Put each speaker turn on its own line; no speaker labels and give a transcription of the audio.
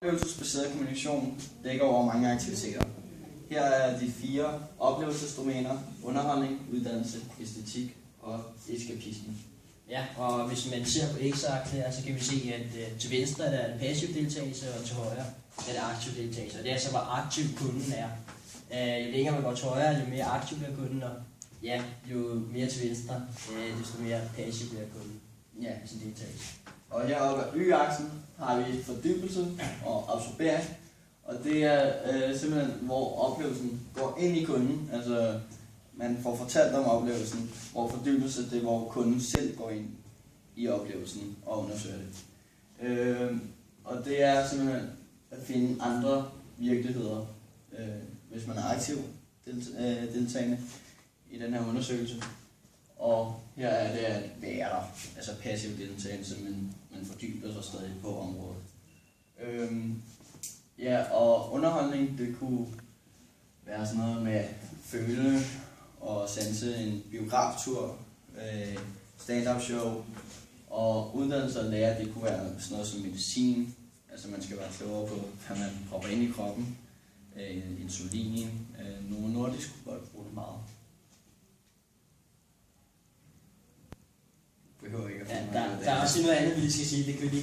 Oplevelsesbaseret kommunikation dækker over mange aktiviteter. Her er de 4 oplevelsesdomæner: underholdning, uddannelse, æstetik og eskapisme.
Ja, og hvis man ser på x-aksen her, så kan vi se, at til venstre der er det passiv deltagelse, og til højre er det aktiv deltagelse. Og det er altså, hvor aktiv kunden er. Jo længere man går til højre, jo mere aktiv bliver kunden, og ja, jo mere til venstre, desto mere passiv bliver kunden. Ja, sin deltagelse.
Og heroppe af y-aksen har vi fordybelse og absorbering. Og det er simpelthen, hvor oplevelsen går ind i kunden. Altså, man får fortalt om oplevelsen, hvor fordybelse det er, hvor kunden selv går ind i oplevelsen og undersøger det. Og det er simpelthen at finde andre virkeligheder, hvis man er aktiv deltagende i den her undersøgelse. Og her er det at være der, altså passiv deltagelse, men man fordyber sig stadig på området. Ja, og underholdning, det kunne være sådan noget med føle og sanse, en biograftur, stand-up show, og uddannelse og lære, det kunne være sådan noget som medicin, altså man skal være klogere på, hvad man propper ind i kroppen, insulin, Novo Nordisk kunne godt bruge det meget. Behøver ikke at
der er også noget andet, vi skal sige, det kan vi